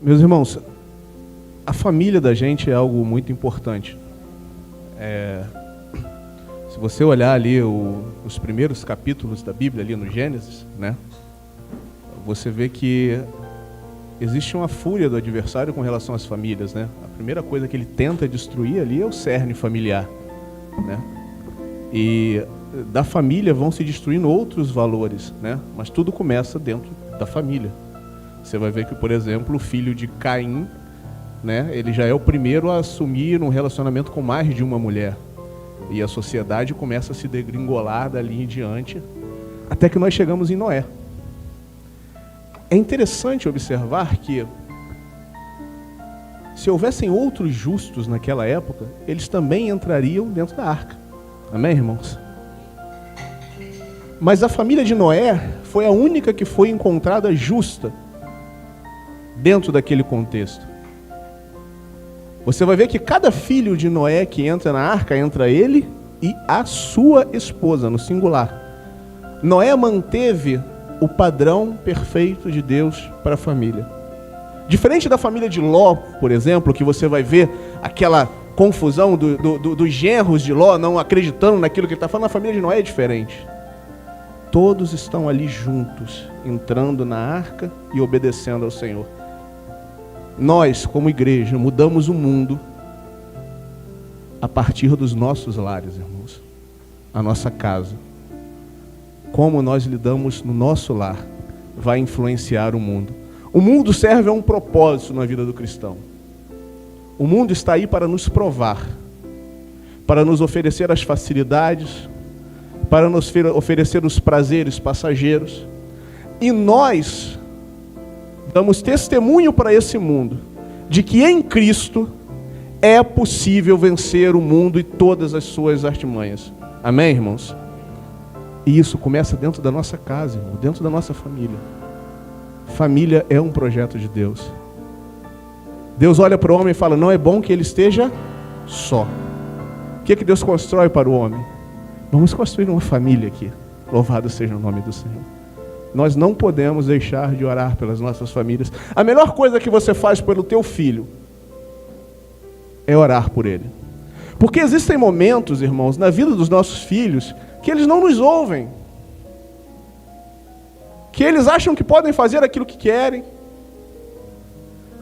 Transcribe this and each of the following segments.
Meus irmãos, a família da gente é algo muito importante. Se você olhar ali os primeiros capítulos da Bíblia, ali no Gênesis, né, você vê que existe uma fúria do adversário com relação às famílias, né? A primeira coisa que ele tenta destruir ali é o cerne familiar, né? E da família vão se destruindo outros valores, né? Mas tudo começa dentro da família. Você vai ver que, por exemplo, o filho de Caim, né, ele já é o primeiro a assumir um relacionamento com mais de uma mulher. E a sociedade começa a se degringolar dali em diante, até que nós chegamos em Noé. É interessante observar que, se houvessem outros justos naquela época, eles também entrariam dentro da arca. Amém, irmãos? Mas a família de Noé foi a única que foi encontrada justa dentro daquele contexto. Você vai ver que cada filho de Noé que entra na arca, entra ele e a sua esposa, no singular. Noé manteve o padrão perfeito de Deus para a família. Diferente da família de Ló, por exemplo, que você vai ver aquela confusão dos genros de Ló não acreditando naquilo que ele está falando, a família de Noé é diferente. Todos estão ali juntos, entrando na arca e obedecendo ao Senhor. Nós, como igreja, mudamos o mundo a partir dos nossos lares, irmãos. A nossa casa. Como nós lidamos no nosso lar vai influenciar o mundo. O mundo serve a um propósito na vida do cristão. O mundo está aí para nos provar, para nos oferecer as facilidades, para nos oferecer os prazeres passageiros. E nós damos testemunho para esse mundo de que em Cristo é possível vencer o mundo e todas as suas artimanhas. Amém, irmãos? E isso começa dentro da nossa casa, irmão, dentro da nossa família. Família é um projeto de Deus. Deus olha para o homem e fala, não é bom que ele esteja só. O que Deus constrói para o homem? Vamos construir uma família aqui. Louvado seja o nome do Senhor. Nós não podemos deixar de orar pelas nossas famílias. A melhor coisa que você faz pelo teu filho é orar por ele. Porque existem momentos, irmãos, na vida dos nossos filhos, que eles não nos ouvem. Que eles acham que podem fazer aquilo que querem.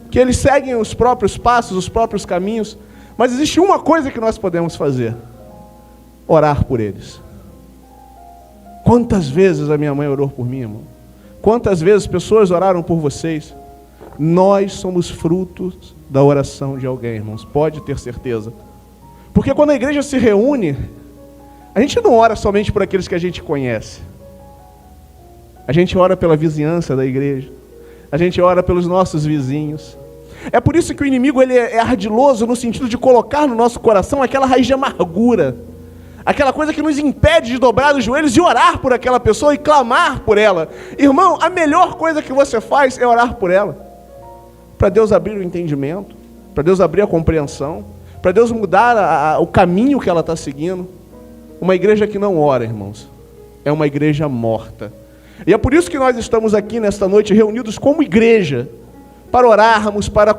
Que eles seguem os próprios passos, os próprios caminhos. Mas existe uma coisa que nós podemos fazer. Orar por eles. Quantas vezes a minha mãe orou por mim, irmão? Quantas vezes pessoas oraram por vocês? Nós somos frutos da oração de alguém, irmãos. Pode ter certeza. Porque quando a igreja se reúne, a gente não ora somente por aqueles que a gente conhece. A gente ora pela vizinhança da igreja. A gente ora pelos nossos vizinhos. É por isso que o inimigo ele é ardiloso no sentido de colocar no nosso coração aquela raiz de amargura. Aquela coisa que nos impede de dobrar os joelhos e orar por aquela pessoa e clamar por ela. Irmão, a melhor coisa que você faz é orar por ela. Para Deus abrir o entendimento, para Deus abrir a compreensão, para Deus mudar o caminho que ela está seguindo. Uma igreja que não ora, irmãos, é uma igreja morta. E é por isso que nós estamos aqui nesta noite reunidos como igreja, para orarmos, para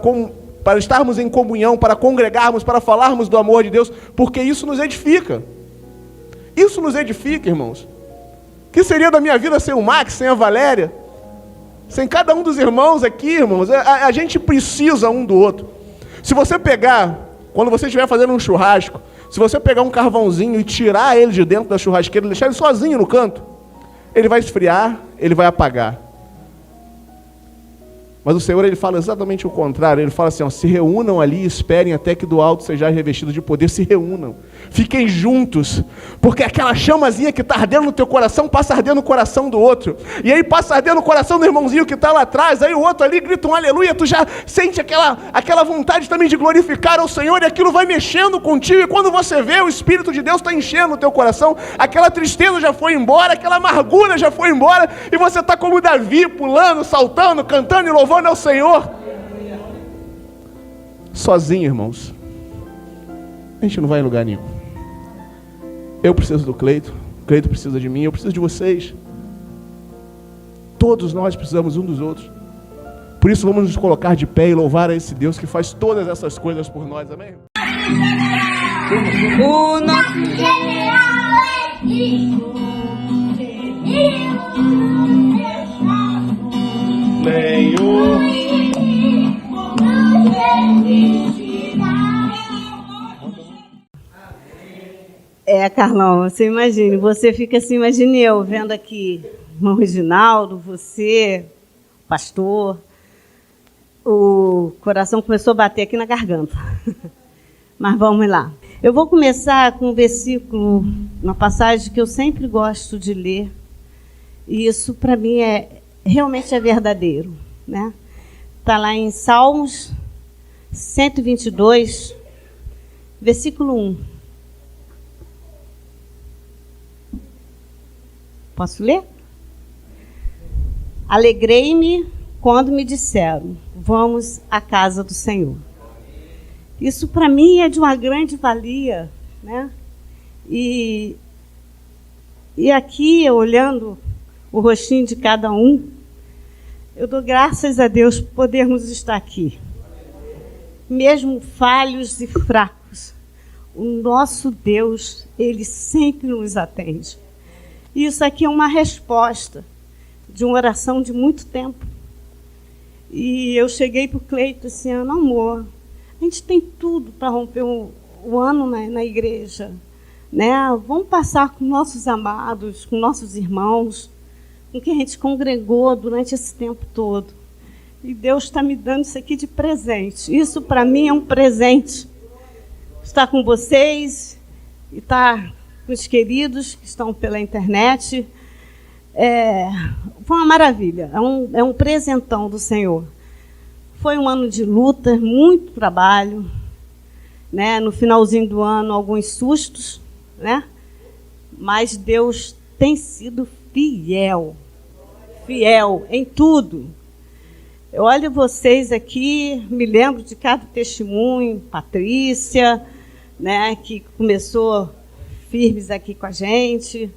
estarmos em comunhão, para congregarmos, para falarmos do amor de Deus, porque isso nos edifica. Isso nos edifica, irmãos. O que seria da minha vida sem o Max, sem a Valéria? Sem cada um dos irmãos aqui, irmãos? A gente precisa um do outro. Se você pegar, quando você estiver fazendo um churrasco, se você pegar um carvãozinho e tirar ele de dentro da churrasqueira, deixar ele sozinho no canto, ele vai esfriar, ele vai apagar. Mas o Senhor, ele fala exatamente o contrário. Ele fala assim, ó, se reúnam ali e esperem até que do alto seja revestido de poder. Se reúnam, fiquem juntos, porque aquela chamazinha que está ardendo no teu coração, passa a arder no coração do outro. E aí passa a arder no coração do irmãozinho que está lá atrás. Aí o outro ali grita um aleluia, tu já sente aquela vontade também de glorificar ao Senhor. E aquilo vai mexendo contigo. E quando você vê, o Espírito de Deus está enchendo o teu coração. Aquela tristeza já foi embora, aquela amargura já foi embora. E você está como Davi, pulando, saltando, cantando e louvando ao Senhor. Sozinho, irmãos, a gente não vai em lugar nenhum. Eu preciso do Cleito, o Cleito precisa de mim, eu preciso de vocês. Todos nós precisamos um dos outros. Por isso vamos nos colocar de pé e louvar a esse Deus que faz todas essas coisas por nós, amém? O nosso general é Cristo, e o Nenhum. Carlão, você imagine, você fica assim, imagine eu vendo aqui o irmão Reginaldo, você, pastor, o coração começou a bater aqui na garganta. Mas vamos lá. Eu vou começar com um versículo, uma passagem que eu sempre gosto de ler, e isso para mim realmente é verdadeiro, né? Está lá em Salmos 122, versículo 1. Posso ler? Alegrei-me quando me disseram, vamos à casa do Senhor. Isso para mim é de uma grande valia, né? E aqui, olhando o rostinho de cada um, eu dou graças a Deus por podermos estar aqui. Mesmo falhos e fracos, o nosso Deus, Ele sempre nos atende. Isso aqui é uma resposta de uma oração de muito tempo. E eu cheguei para o Cleito esse ano, amor, a gente tem tudo para romper o ano na igreja, né? Vamos passar com nossos amados, com nossos irmãos, com quem a gente congregou durante esse tempo todo. E Deus está me dando isso aqui de presente. Isso para mim é um presente. Estar com vocês e estar com os queridos que estão pela internet. Foi uma maravilha, é um presentão do Senhor. Foi um ano de luta, muito trabalho, né? No finalzinho do ano, alguns sustos, né? Mas Deus tem sido fiel em tudo. Eu olho vocês aqui, me lembro de cada testemunho, Patrícia, né? Que começou firmes aqui com a gente,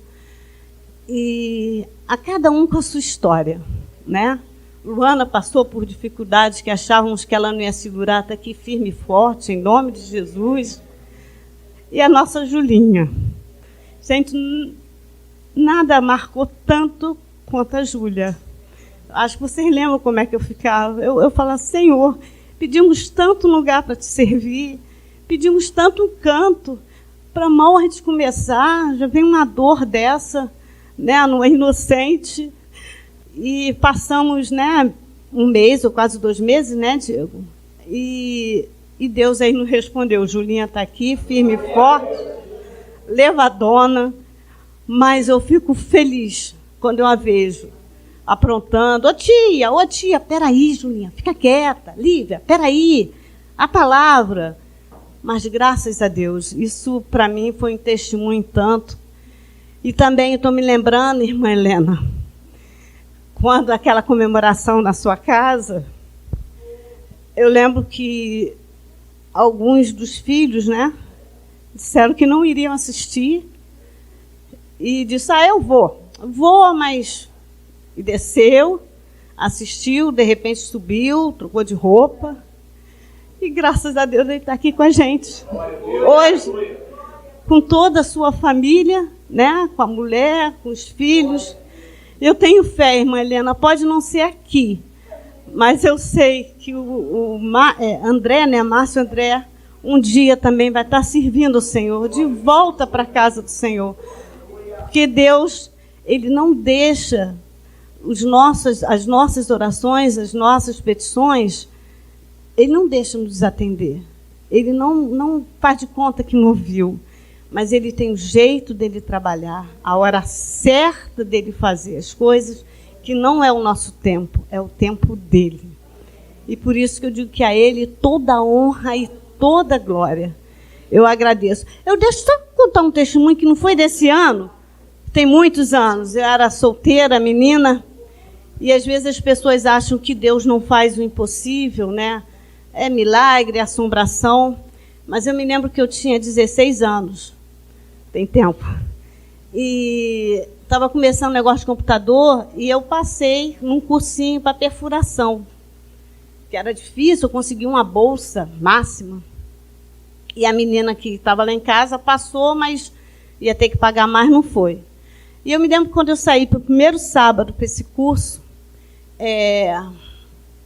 e a cada um com a sua história, né? Luana passou por dificuldades que achávamos que ela não ia segurar, está aqui firme e forte, em nome de Jesus. E a nossa Julinha. Gente, nada marcou tanto quanto a Júlia. Acho que vocês lembram como é que eu ficava. Eu falava, Senhor, pedimos tanto lugar para te servir, pedimos tanto um canto, para mal a gente começar, já vem uma dor dessa, né, não é inocente. E passamos, né, um mês, ou quase 2 meses, né, Diego? E Deus aí nos respondeu. Julinha está aqui, firme e forte, levadona, mas eu fico feliz quando eu a vejo aprontando. Ô tia, peraí, Julinha, fica quieta. Lívia, peraí, a palavra. Mas graças a Deus, isso para mim foi um testemunho tanto. E também estou me lembrando, irmã Helena, quando aquela comemoração na sua casa, eu lembro que alguns dos filhos, né, disseram que não iriam assistir. E disse, eu vou, mas... E desceu, assistiu, de repente subiu, trocou de roupa. E graças a Deus ele está aqui com a gente. Hoje, com toda a sua família, né? Com a mulher, com os filhos. Eu tenho fé, irmã Helena, pode não ser aqui, mas eu sei que André, né? Márcio André, um dia também vai estar servindo o Senhor, de volta para a casa do Senhor. Porque Deus, Ele não deixa as nossas orações, as nossas petições, Ele não deixa nos desatender. Ele não faz de conta que não ouviu, mas Ele tem o jeito dele trabalhar, a hora certa dele fazer as coisas, que não é o nosso tempo, é o tempo dele. E por isso que eu digo que a Ele toda a honra e toda a glória. Eu agradeço. Eu deixo só contar um testemunho que não foi desse ano, tem muitos anos. Eu era solteira, menina, e às vezes as pessoas acham que Deus não faz o impossível, né? É milagre, é assombração. Mas eu me lembro que eu tinha 16 anos. Tem tempo. E estava começando um negócio de computador e eu passei num cursinho para perfuração. que era difícil, eu consegui uma bolsa máxima. E a menina que estava lá em casa passou, mas ia ter que pagar mais, não foi. E eu me lembro que quando eu saí para o primeiro sábado para esse curso,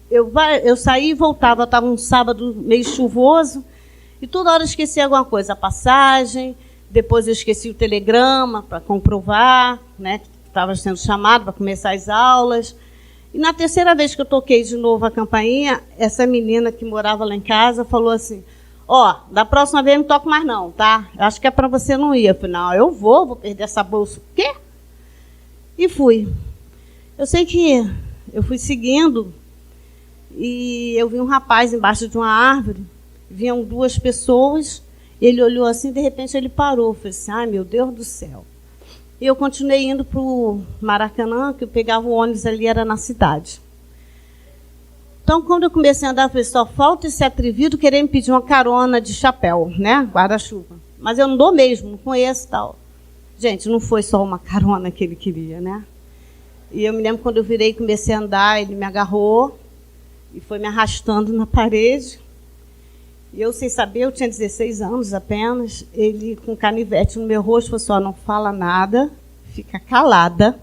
eu saí e voltava, estava um sábado meio chuvoso, e toda hora eu esquecia alguma coisa, a passagem, depois eu esqueci o telegrama para comprovar, né, que estava sendo chamado para começar as aulas. E na terceira vez que eu toquei de novo a campainha, essa menina que morava lá em casa falou assim, da próxima vez não toco mais não, tá? Eu acho que é para você não ir. Eu falei, não, eu vou perder essa bolsa. O quê? E fui. Eu sei que eu fui seguindo e eu vi um rapaz embaixo de uma árvore, vinham 2 pessoas, ele olhou assim, de repente ele parou. Eu falei assim, ai meu Deus do céu. E eu continuei indo para o Maracanã, que eu pegava o ônibus ali, era na cidade. Então, quando eu comecei a andar, eu falei, só falta esse atrevido querer me pedir uma carona de chapéu, né? Guarda-chuva. Mas eu não dou mesmo, não conheço e tal. Gente, não foi só uma carona que ele queria, né? E eu me lembro quando eu virei e comecei a andar, ele me agarrou e foi me arrastando na parede. E eu, sem saber, eu tinha 16 anos apenas, ele com canivete no meu rosto falou assim, não fala nada, fica calada.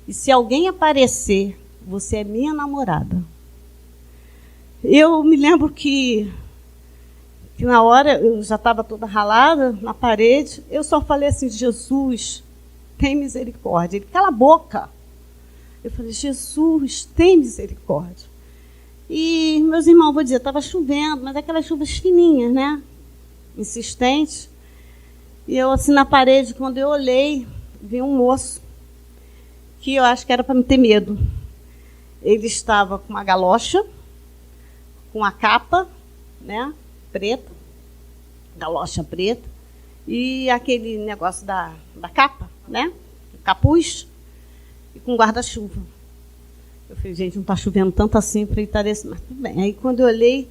E se alguém aparecer, você é minha namorada. Eu me lembro que na hora eu já estava toda ralada na parede, eu só falei assim, Jesus, tem misericórdia. Ele, cala a boca. Eu falei, Jesus, tem misericórdia. E, meus irmãos, vou dizer, estava chovendo, mas aquelas chuvas fininhas, né? Insistentes. E eu, assim, na parede, quando eu olhei, vi um moço, que eu acho que era para me ter medo. Ele estava com uma galocha, com a capa, né, preta, galocha preta, e aquele negócio da capa, né, capuz, e com guarda-chuva. Eu falei, gente, não está chovendo tanto assim para ele estar desse... Mas tudo bem. Aí, quando eu olhei,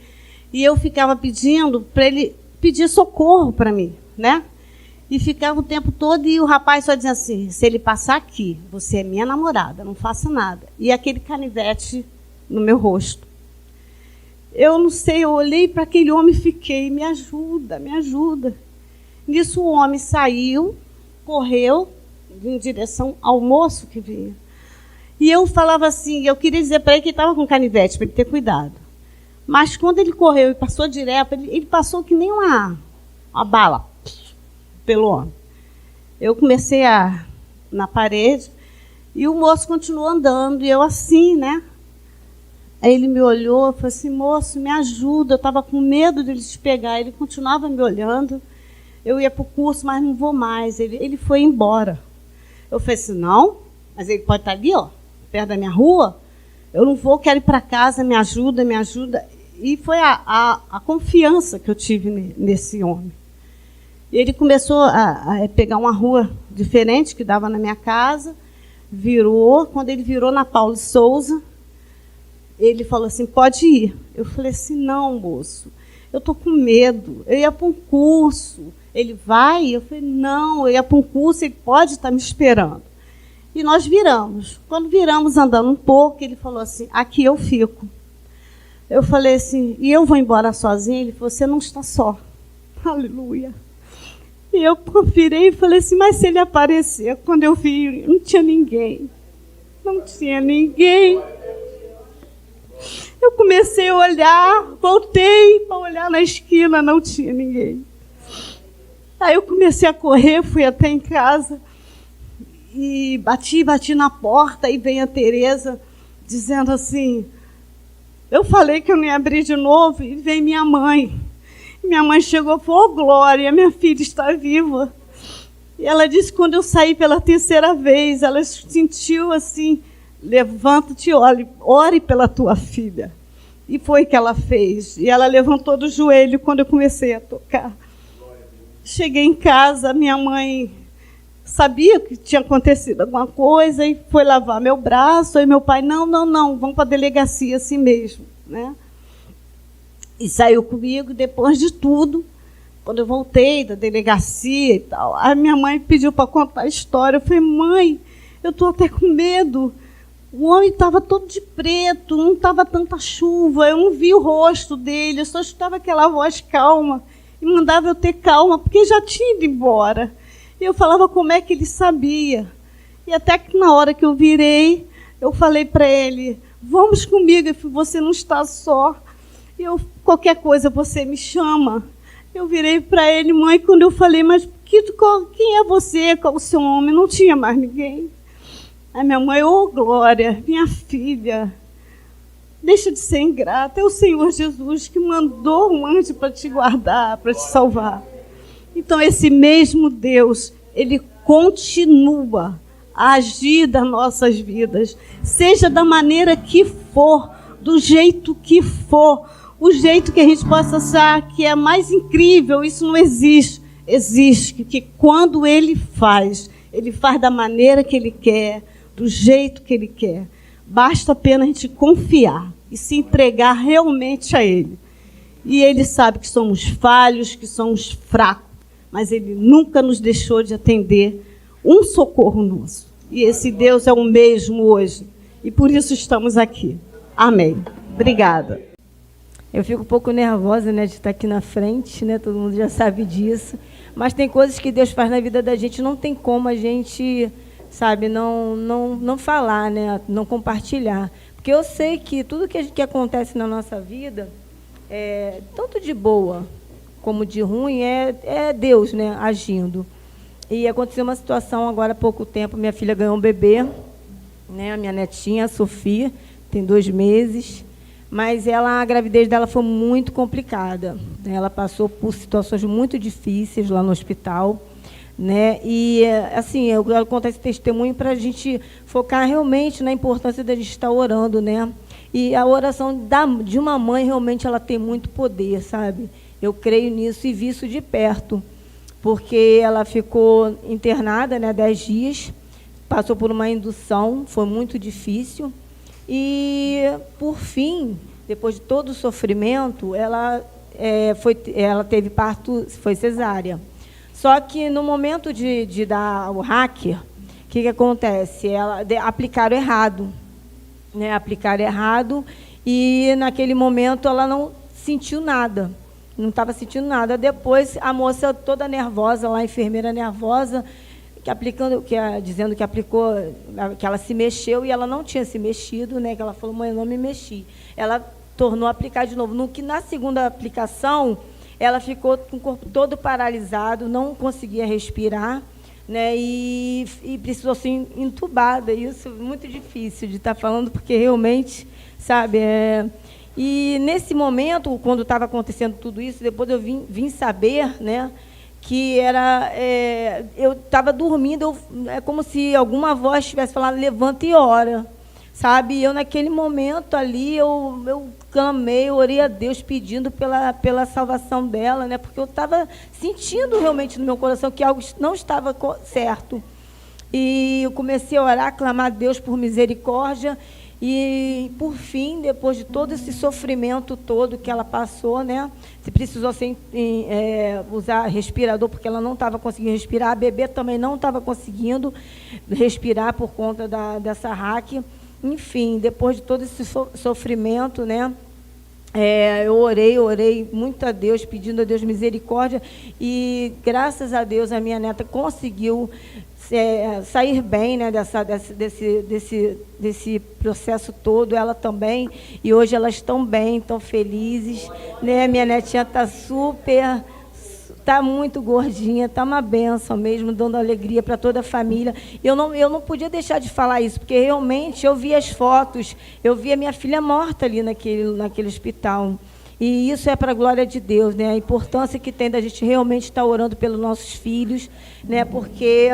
e eu ficava pedindo para ele pedir socorro para mim, né? E ficava o tempo todo, e o rapaz só dizia assim, se ele passar aqui, você é minha namorada, não faça nada. E aquele canivete no meu rosto. Eu não sei, eu olhei para aquele homem e fiquei, me ajuda, me ajuda. Nisso o homem saiu, correu em direção ao moço que vinha. E eu falava assim, eu queria dizer para ele que ele estava com canivete, para ele ter cuidado. Mas quando ele correu e passou direto, ele passou que nem uma bala pelo homem. Eu comecei na parede e o moço continuou andando, e eu assim, né? Aí ele me olhou e falou assim, moço, me ajuda, eu estava com medo de ele te pegar. Ele continuava me olhando, eu ia para o curso, mas não vou mais. Ele foi embora. Eu falei assim, não, mas ele pode estar ali, ó, perto da minha rua, eu não vou, quero ir para casa, me ajuda, me ajuda. E foi a confiança que eu tive nesse homem. E ele começou a pegar uma rua diferente, que dava na minha casa, virou, quando ele virou na Paulo de Souza, ele falou assim, pode ir. Eu falei assim, não, moço, eu estou com medo, eu ia para um curso. Ele vai? Eu falei, não, eu ia para um curso, ele pode estar me esperando. E nós viramos. Quando viramos andando um pouco, ele falou assim, aqui eu fico. Eu falei assim, e eu vou embora sozinha? Ele falou, você não está só. Aleluia. E eu virei e falei assim, mas se ele aparecer, quando eu vi, não tinha ninguém. Não tinha ninguém. Eu comecei a olhar, voltei para olhar na esquina, não tinha ninguém. Aí eu comecei a correr, fui até em casa, e bati na porta, e veio a Tereza dizendo assim, eu falei que eu não ia abrir de novo, e veio minha mãe. Minha mãe chegou e falou, oh, Glória, minha filha está viva. E ela disse que quando eu saí pela terceira vez, ela sentiu assim, levanta-te, ore pela tua filha. E foi o que ela fez. E ela levantou do joelho quando eu comecei a tocar. Cheguei em casa, minha mãe sabia que tinha acontecido alguma coisa e foi lavar meu braço. Aí meu pai, não, vamos para a delegacia assim mesmo, né? E saiu comigo. Depois de tudo, quando eu voltei da delegacia e tal, a minha mãe pediu para contar a história. Eu falei, mãe, eu estou até com medo, O homem estava todo de preto, não estava tanta chuva, eu não vi o rosto dele, eu só escutava aquela voz calma e mandava eu ter calma, porque já tinha ido embora. E eu falava como é que ele sabia. E até que na hora que eu virei, eu falei para ele, vamos comigo, você não está só. Qualquer coisa você me chama. Eu virei para ele, mãe, quando eu falei, mas quem é você? Qual o seu nome? Não tinha mais ninguém. A minha mãe, Glória, minha filha, deixa de ser ingrata. É o Senhor Jesus que mandou um anjo para te guardar, para te salvar. Então, esse mesmo Deus, Ele continua a agir das nossas vidas, seja da maneira que for, do jeito que for, o jeito que a gente possa achar que é mais incrível, isso não existe. Existe que quando Ele faz da maneira que Ele quer, do jeito que Ele quer. Basta apenas a gente confiar e se entregar realmente a Ele. E Ele sabe que somos falhos, que somos fracos, mas Ele nunca nos deixou de atender um socorro nosso. E esse Deus é o mesmo hoje. E por isso estamos aqui. Amém. Obrigada. Eu fico um pouco nervosa, né, de estar aqui na frente, né? Todo mundo já sabe disso. Mas tem coisas que Deus faz na vida da gente, não tem como a gente, sabe, não falar, né? Não compartilhar. Porque eu sei que tudo que acontece na nossa vida, tanto de boa como de ruim, é Deus, né, agindo. E aconteceu uma situação agora há pouco tempo, minha filha ganhou um bebê, né, a minha netinha, a Sofia, tem 2 meses, mas a gravidez dela foi muito complicada. Ela passou por situações muito difíceis lá no hospital, né? E, assim, eu quero contar esse testemunho para a gente focar realmente na importância da gente estar orando, né? E a oração de uma mãe, realmente, ela tem muito poder, sabe? Eu creio nisso e vi isso de perto, porque ela ficou internada, né, 10 dias, passou por uma indução, foi muito difícil. E, por fim, depois de todo o sofrimento, ela teve parto, foi cesárea. Só que, no momento de dar o hacker, o que acontece? Aplicaram errado. Né? Aplicaram errado e, naquele momento, ela não sentiu nada. Não estava sentindo nada. Depois, a moça toda nervosa, lá, a enfermeira nervosa, dizendo que aplicou, que ela se mexeu e ela não tinha se mexido, né? Que ela falou, mãe, eu não me mexi. Ela tornou a aplicar de novo. Na segunda aplicação, ela ficou com o corpo todo paralisado, não conseguia respirar, né? E precisou ser entubada. Isso é muito difícil de estar falando, porque realmente, sabe, E nesse momento, quando estava acontecendo tudo isso, depois eu vim saber, né, que eu estava dormindo, é como se alguma voz estivesse falando, levanta e ora, sabe? E eu, naquele momento ali, eu clamei, eu orei a Deus pedindo pela salvação dela, né? Porque eu estava sentindo realmente no meu coração que algo não estava certo. E eu comecei a orar, a clamar a Deus por misericórdia. E, por fim, depois de todo esse sofrimento todo que ela passou, né, se precisou usar respirador, porque ela não estava conseguindo respirar, a bebê também não estava conseguindo respirar por conta dessa hack. Enfim, depois de todo esse sofrimento, né, eu orei muito a Deus, pedindo a Deus misericórdia, e, graças a Deus, a minha neta conseguiu sair bem, né, desse processo todo, ela também, e hoje elas estão bem, estão felizes, né? Minha netinha está muito gordinha, está uma bênção mesmo, dando alegria para toda a família. Eu não podia deixar de falar isso, porque realmente eu vi as fotos, eu vi a minha filha morta ali naquele hospital. E isso é para a glória de Deus, né? A importância que tem da gente realmente estar orando pelos nossos filhos, né? Porque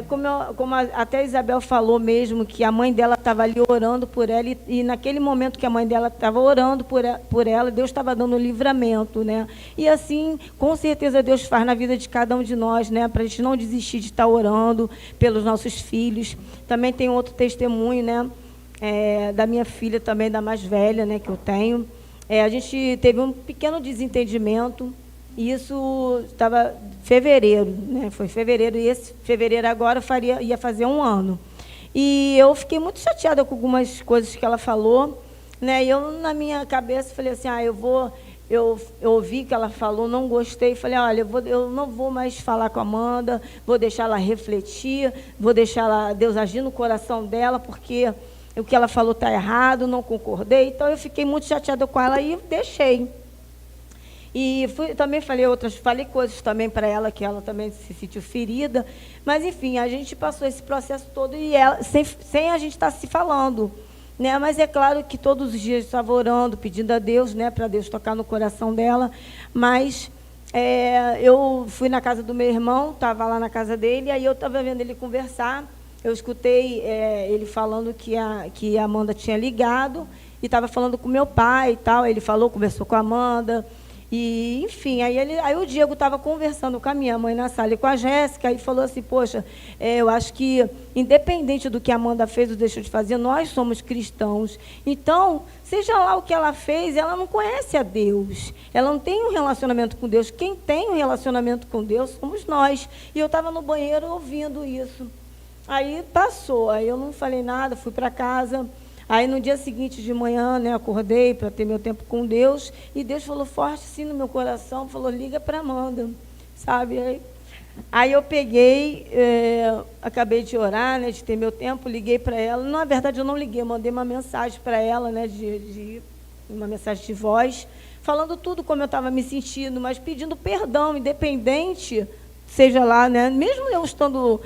como até a Isabel falou mesmo, que a mãe dela estava ali orando por ela, e naquele momento que a mãe dela estava orando por ela, Deus estava dando livramento, né? E assim, com certeza, Deus faz na vida de cada um de nós, né? Para a gente não desistir de estar orando pelos nossos filhos. Também tem outro testemunho, né? Da minha filha também, da mais velha, né? Que eu tenho. A gente teve um pequeno desentendimento. E isso estava fevereiro, né? Foi fevereiro, e esse fevereiro agora ia fazer 1 ano. E eu fiquei muito chateada com algumas coisas que ela falou, né? E eu, na minha cabeça, falei assim, eu ouvi que ela falou, não gostei, falei, olha, eu não vou mais falar com a Amanda, vou deixar ela refletir, vou deixar Deus agir no coração dela, porque o que ela falou está errado, não concordei. Então, eu fiquei muito chateada com ela e deixei. E também falei coisas também para ela, que ela também se sentiu ferida. Mas, enfim, a gente passou esse processo todo e ela, sem a gente estar se falando. Né? Mas é claro que todos os dias eu estava orando, pedindo a Deus, né, para Deus tocar no coração dela. Mas eu fui na casa do meu irmão, estava lá na casa dele, aí eu estava vendo ele conversar. Eu escutei ele falando que a Amanda tinha ligado e estava falando com meu pai e tal. Ele conversou com a Amanda. E, enfim, aí o Diego estava conversando com a minha mãe na sala e com a Jéssica e falou assim, poxa, eu acho que, independente do que a Amanda fez ou deixou de fazer, nós somos cristãos. Então, seja lá o que ela fez, ela não conhece a Deus. Ela não tem um relacionamento com Deus. Quem tem um relacionamento com Deus somos nós. E eu estava no banheiro ouvindo isso. Aí passou, aí eu não falei nada, fui para casa. Aí, no dia seguinte de manhã, né, acordei para ter meu tempo com Deus, e Deus falou forte assim no meu coração, falou, liga para Amanda, sabe? Aí eu peguei, acabei de orar, né, de ter meu tempo, liguei para ela. Na verdade, eu não liguei, eu mandei uma mensagem para ela, né, uma mensagem de voz, falando tudo como eu estava me sentindo, mas pedindo perdão, independente, seja lá, né, mesmo eu estando...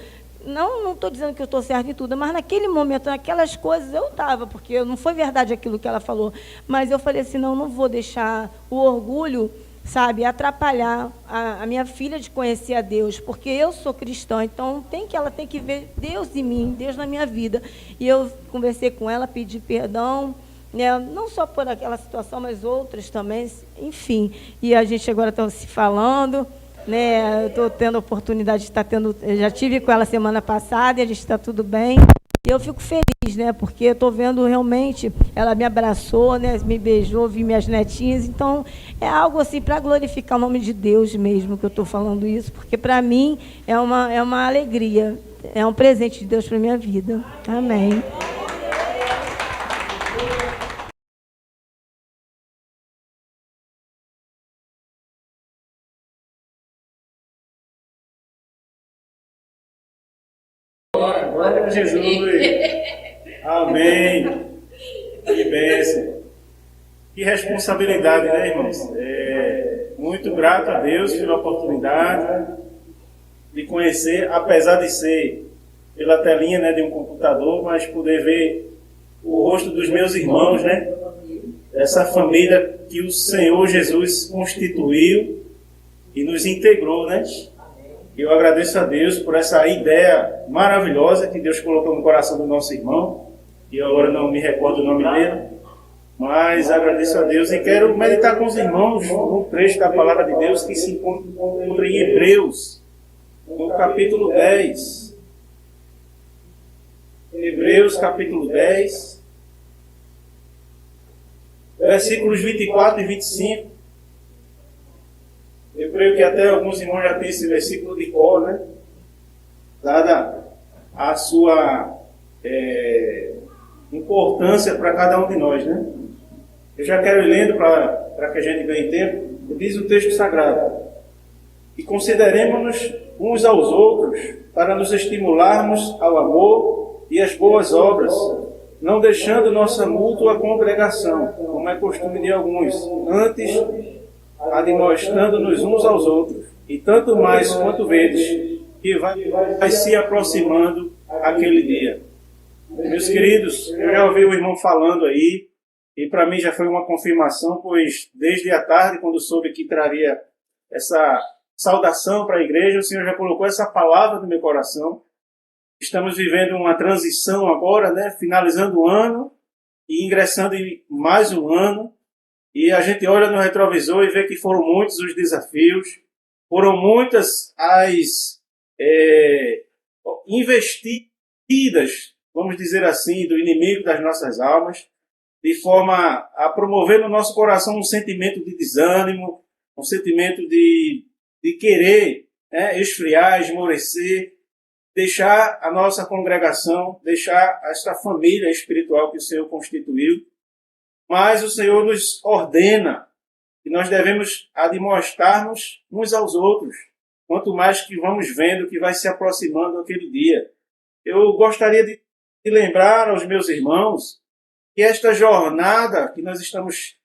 Não estou dizendo que eu estou certa em tudo, mas naquele momento, naquelas coisas, eu estava, porque não foi verdade aquilo que ela falou. Mas eu falei assim, não vou deixar o orgulho, sabe, atrapalhar a minha filha de conhecer a Deus, porque eu sou cristã, então ela tem que ver Deus em mim, Deus na minha vida. E eu conversei com ela, pedi perdão, né, não só por aquela situação, mas outras também, enfim. E a gente agora está se falando... Né, eu estou tendo a oportunidade de estar tendo... Eu já tive com ela semana passada e a gente está tudo bem. E eu fico feliz, né, porque eu estou vendo realmente... Ela me abraçou, né, me beijou, vi minhas netinhas. Então, é algo assim para glorificar o nome de Deus mesmo que eu estou falando isso, porque para mim é uma alegria, é um presente de Deus para a minha vida. Amém. Glória a Jesus. Amém. Que bênção. Que responsabilidade, né, irmãos? Muito grato a Deus pela oportunidade de conhecer, apesar de ser pela telinha, né, de um computador, mas poder ver o rosto dos meus irmãos, né? Essa família que o Senhor Jesus constituiu e nos integrou, né? Eu agradeço a Deus por essa ideia maravilhosa que Deus colocou no coração do nosso irmão, e eu agora não me recordo o nome dele, mas agradeço a Deus e quero meditar com os irmãos no trecho da palavra de Deus que se encontra em Hebreus, no capítulo 10. Hebreus, capítulo 10, versículos 24 e 25. Eu creio que até alguns irmãos já têm esse versículo de cor, né? Dada a sua importância para cada um de nós, né? Eu já quero ir lendo para que a gente ganhe tempo. Diz o texto sagrado: e consideremos-nos uns aos outros para nos estimularmos ao amor e às boas obras, não deixando nossa mútua congregação, como é costume de alguns, antes admoestando-nos uns aos outros, e tanto mais quanto vedes que vai se aproximando aquele dia. Meus queridos, eu já ouvi o irmão falando aí, e para mim já foi uma confirmação, pois desde a tarde, quando soube que traria essa saudação para a igreja, o Senhor já colocou essa palavra no meu coração. Estamos vivendo uma transição agora, né? Finalizando o ano e ingressando em mais um ano. E a gente olha no retrovisor e vê que foram muitos os desafios, foram muitas as investidas, vamos dizer assim, do inimigo das nossas almas, de forma a promover no nosso coração um sentimento de desânimo, um sentimento de querer esfriar, esmorecer. deixar a nossa congregação, deixar esta família espiritual que o Senhor constituiu, mas o Senhor nos ordena que nós devemos admoestar-nos uns aos outros, quanto mais que vamos vendo que vai se aproximando aquele dia. Eu gostaria de lembrar aos meus irmãos que esta jornada que nós estamos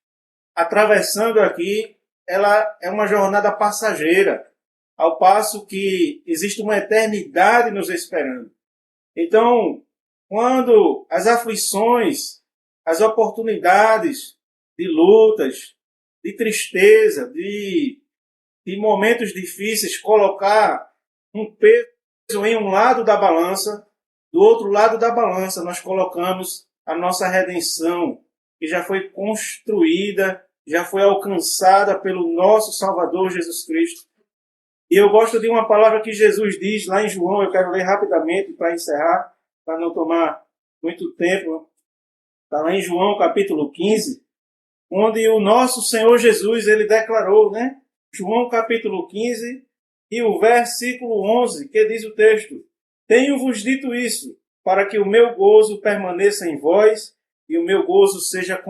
atravessando aqui, ela é uma jornada passageira, ao passo que existe uma eternidade nos esperando. Então, quando as aflições, as oportunidades de lutas, de tristeza, de momentos difíceis, colocar um peso em um lado da balança, do outro lado da balança nós colocamos a nossa redenção, que já foi construída, já foi alcançada pelo nosso Salvador Jesus Cristo. E eu gosto de uma palavra que Jesus diz lá em João, eu quero ler rapidamente para encerrar, para não tomar muito tempo. Está lá em João capítulo 15, onde o nosso Senhor Jesus, ele declarou, né? João capítulo 15 e o versículo 11, que diz o texto: Tenho-vos dito isso, para que o meu gozo permaneça em vós e o meu gozo seja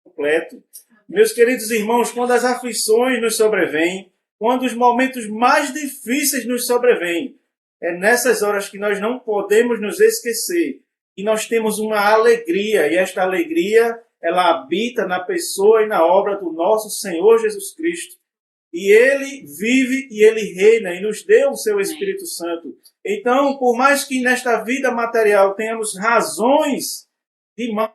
completo. Meus queridos irmãos, quando as aflições nos sobrevêm, quando os momentos mais difíceis nos sobrevêm, é nessas horas que nós não podemos nos esquecer que nós temos uma alegria, e esta alegria, ela habita na pessoa e na obra do nosso Senhor Jesus Cristo. E Ele vive e Ele reina e nos deu o seu Espírito Santo. Então, por mais que nesta vida material tenhamos razões demais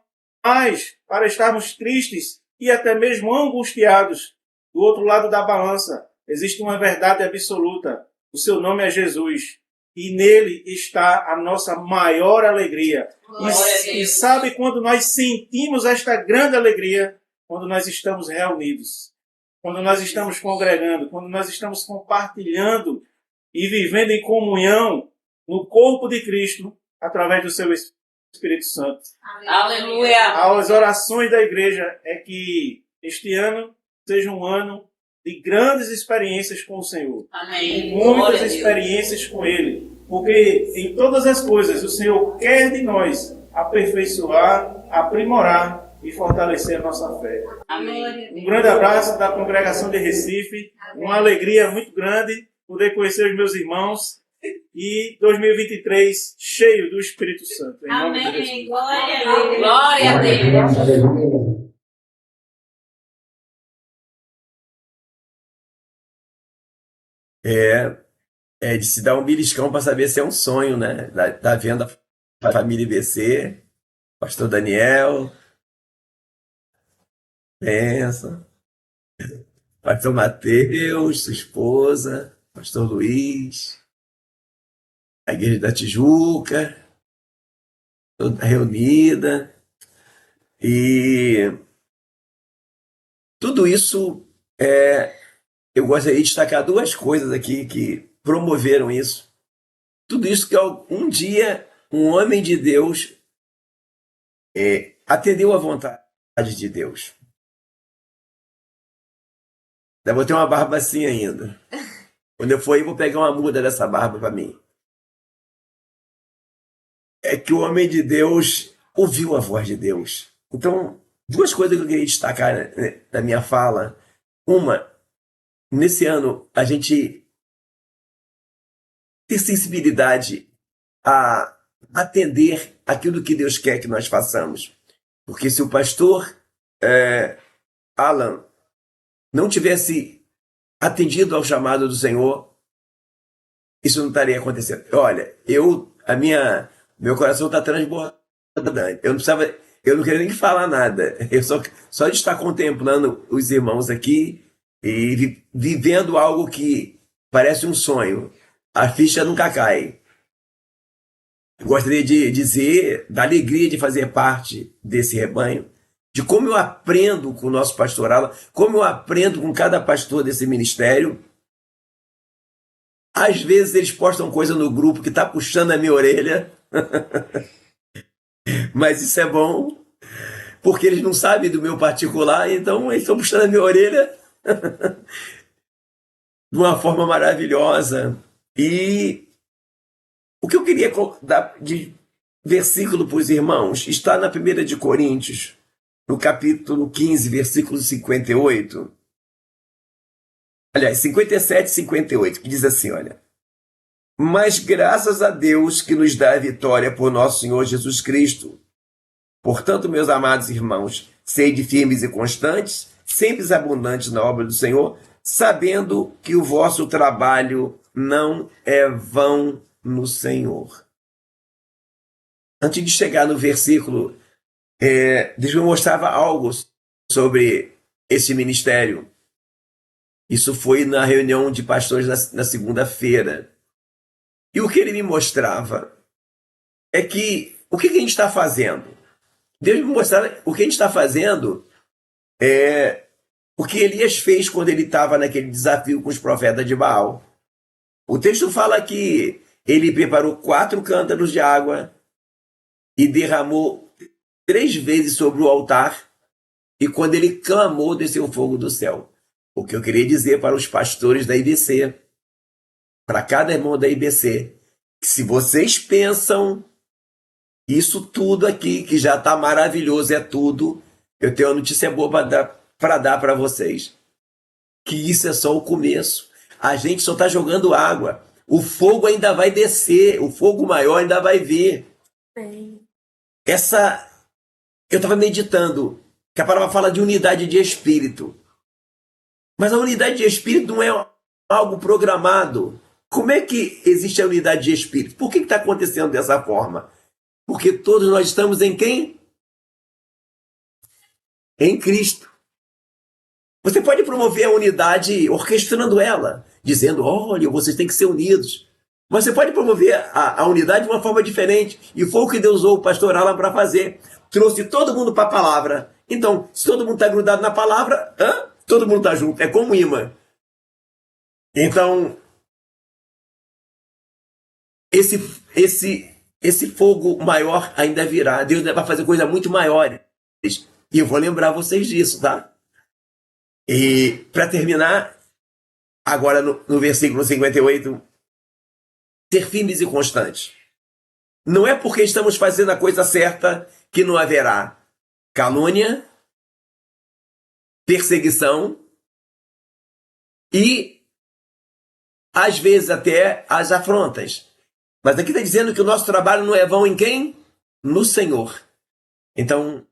para estarmos tristes e até mesmo angustiados, do outro lado da balança existe uma verdade absoluta. O seu nome é Jesus. E nele está a nossa maior alegria. E sabe quando nós sentimos esta grande alegria? Quando nós estamos reunidos. Quando nós estamos congregando. Quando nós estamos compartilhando e vivendo em comunhão no corpo de Cristo através do seu Espírito Santo. Aleluia! As orações da igreja é que este ano seja um ano de grandes experiências com o Senhor. Amém. Muitas experiências com Ele. Porque em todas as coisas o Senhor quer de nós aperfeiçoar, aprimorar e fortalecer a nossa fé. Amém. Um grande abraço da congregação de Recife. Uma alegria muito grande poder conhecer os meus irmãos. E 2023 cheio do Espírito Santo. Em nome de Jesus. Amém. Glória a Deus. Glória a Deus. É de se dar um beliscão para saber se é um sonho, né? Tá vendo a família IBC, pastor Daniel, benção, pastor Mateus, sua esposa, pastor Luiz, a igreja da Tijuca, toda reunida. E tudo isso, eu gostaria de destacar duas coisas aqui que promoveram isso. Tudo isso que um dia um homem de Deus atendeu à vontade de Deus. Eu vou ter uma barba assim ainda. Quando eu for aí, vou pegar uma muda dessa barba para mim. É que o homem de Deus ouviu a voz de Deus. Então, duas coisas que eu queria destacar na minha fala. Uma, nesse ano, a gente ter sensibilidade a atender aquilo que Deus quer que nós façamos. Porque se o pastor Alan não tivesse atendido ao chamado do Senhor, isso não estaria acontecendo. Olha, meu coração está transbordando. Eu não queria nem falar nada. Eu só de estar contemplando os irmãos aqui e vivendo algo que parece um sonho. A ficha nunca cai. Eu gostaria de dizer da alegria de fazer parte desse rebanho, de como eu aprendo com o nosso pastoral, como eu aprendo com cada pastor desse ministério. Às vezes eles postam coisa no grupo que está puxando a minha orelha, mas isso é bom, porque eles não sabem do meu particular, então eles estão puxando a minha orelha de uma forma maravilhosa. E O que eu queria dar de versículo para os irmãos está na 1 de Coríntios, no capítulo 15, versículo 58. Aliás, 57 e 58, que diz assim, olha. Mas graças a Deus que nos dá a vitória por nosso Senhor Jesus Cristo. Portanto, meus amados irmãos, sede firmes e constantes, sempre abundantes na obra do Senhor, sabendo que o vosso trabalho não é vão no Senhor. Antes de chegar no versículo, deixa eu mostrar algo sobre esse ministério. Isso foi na reunião de pastores na segunda-feira. E o que ele me mostrava é que o que a gente está fazendo? Deus me mostrar o que a gente está fazendo é o que Elias fez quando ele estava naquele desafio com os profetas de Baal. O texto fala que ele preparou 4 cântaros de água e derramou 3 vezes sobre o altar, e quando ele clamou, desceu fogo do céu. O que eu queria dizer para os pastores da IBC, para cada irmão da IBC, que se vocês pensam isso tudo aqui, que já está maravilhoso, é tudo, eu tenho uma notícia boa para dar para vocês. Que isso é só o começo. A gente só está jogando água. O fogo ainda vai descer, o fogo maior ainda vai vir. Eu estava meditando, que a palavra fala de unidade de espírito. Mas a unidade de espírito não é algo programado. Como é que existe a unidade de espírito? Por que está acontecendo dessa forma? Porque todos nós estamos em quem? Em Cristo. Você pode promover a unidade orquestrando ela, dizendo, olha, vocês têm que ser unidos. Mas você pode promover a unidade de uma forma diferente. E foi o que Deus usou o pastor Alan para fazer. Trouxe todo mundo para a palavra. Então, se todo mundo está grudado na palavra, todo mundo está junto. É como imã. Então, esse fogo maior ainda virá. Deus vai fazer coisas muito maiores. E eu vou lembrar vocês disso, tá? E para terminar, agora no versículo 58, ser firmes e constantes. Não é porque estamos fazendo a coisa certa que não haverá calúnia, perseguição e, às vezes, até as afrontas. Mas aqui está dizendo que o nosso trabalho não é vão em quem? No Senhor. Então,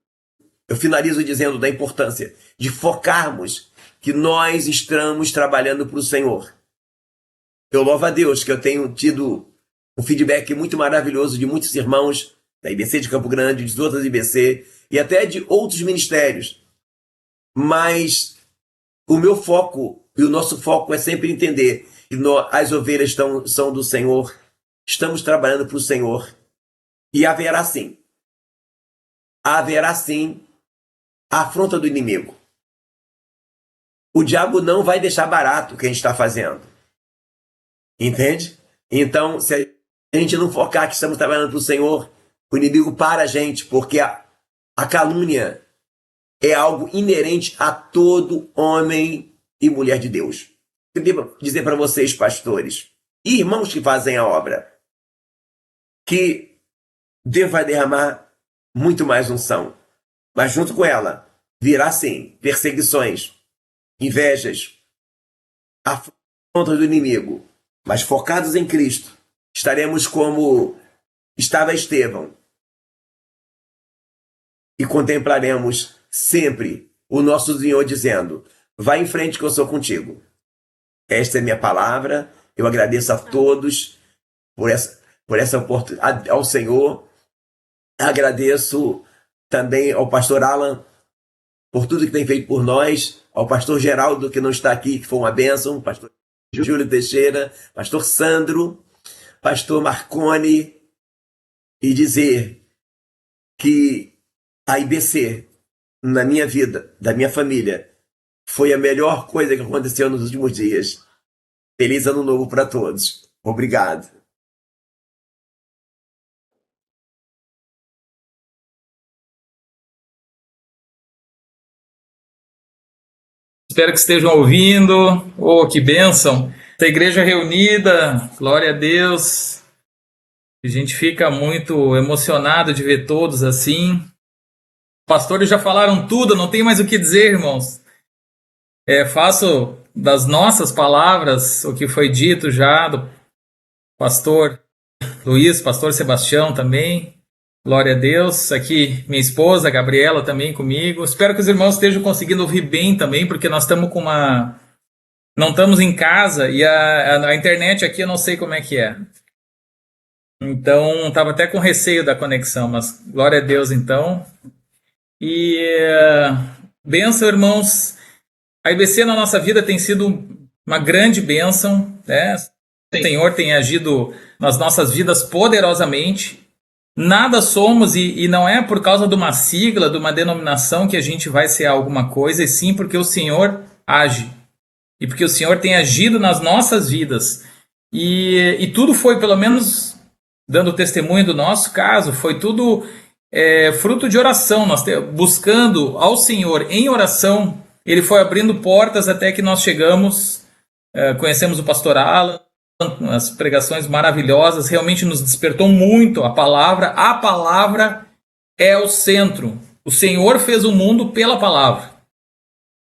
eu finalizo dizendo da importância de focarmos que nós estamos trabalhando para o Senhor. Eu louvo a Deus que eu tenho tido um feedback muito maravilhoso de muitos irmãos da IBC de Campo Grande, de outras IBC e até de outros ministérios. Mas o meu foco e o nosso foco é sempre entender que as ovelhas são do Senhor, estamos trabalhando para o Senhor e haverá sim a afronta do inimigo. O diabo não vai deixar barato o que a gente está fazendo. Entende? Então, se a gente não focar que estamos trabalhando para o Senhor, o inimigo para a gente, porque a calúnia é algo inerente a todo homem e mulher de Deus. Eu devo dizer para vocês, pastores e irmãos que fazem a obra, que Deus vai derramar muito mais unção. Mas junto com ela, virá sim perseguições, invejas, afrontas do inimigo. Mas focados em Cristo, estaremos como estava Estevão. E contemplaremos sempre o nosso Senhor dizendo, vai em frente que eu sou contigo. Esta é minha palavra. Eu agradeço a todos por essa oportunidade, ao Senhor. Agradeço também ao pastor Alan por tudo que tem feito por nós, ao pastor Geraldo, que não está aqui, que foi uma bênção, pastor Júlio Teixeira, pastor Sandro, pastor Marconi, e dizer que a IBC, na minha vida, da minha família, foi a melhor coisa que aconteceu nos últimos dias. Feliz Ano Novo para todos. Obrigado. Espero que estejam ouvindo. Oh, que bênção! Essa igreja reunida, glória a Deus. A gente fica muito emocionado de ver todos assim. Pastores já falaram tudo, não tem mais o que dizer, irmãos. Faço das nossas palavras o que foi dito já do pastor Luiz, pastor Sebastião também. Glória a Deus. Aqui minha esposa, Gabriela, também comigo. Espero que os irmãos estejam conseguindo ouvir bem também, porque nós estamos com uma... Não estamos em casa e a internet aqui eu não sei como é que é. Então, estava até com receio da conexão, mas glória a Deus então. E bênção, irmãos. A IBC na nossa vida tem sido uma grande bênção, né? O Senhor tem agido nas nossas vidas poderosamente. Nada somos e não é por causa de uma sigla, de uma denominação que a gente vai ser alguma coisa, e sim porque o Senhor age. E porque o Senhor tem agido nas nossas vidas. E tudo foi, pelo menos, dando testemunho do nosso caso, foi tudo fruto de oração. Nós buscando ao Senhor em oração, Ele foi abrindo portas até que nós chegamos, conhecemos o pastor Alan, as pregações maravilhosas, realmente nos despertou muito a palavra é o centro. O Senhor fez o mundo pela palavra.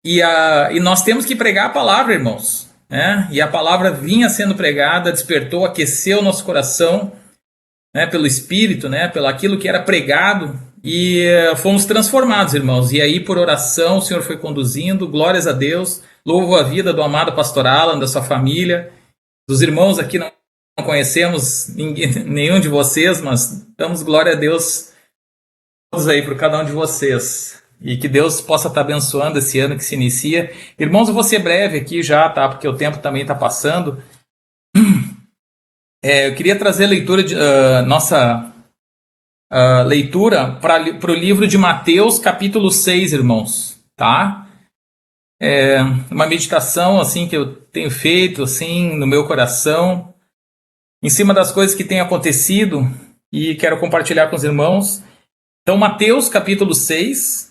E nós temos que pregar a palavra, irmãos, né? E a palavra vinha sendo pregada, despertou, aqueceu o nosso coração, né? Pelo Espírito, né? Pelo aquilo que era pregado, e fomos transformados, irmãos. E aí, por oração, o Senhor foi conduzindo. Glórias a Deus. Louvo a vida do amado pastor Alan, da sua família, dos irmãos aqui. Não conhecemos nenhum de vocês, mas damos glória a Deus todos aí por cada um de vocês. E que Deus possa estar abençoando esse ano que se inicia. Irmãos, eu vou ser breve aqui já, tá? Porque o tempo também está passando. Eu queria trazer a leitura nossa leitura para o livro de Mateus, capítulo 6, irmãos, tá? Uma meditação assim que eu tenho feito assim no meu coração, em cima das coisas que têm acontecido, e quero compartilhar com os irmãos. Então, Mateus, capítulo 6.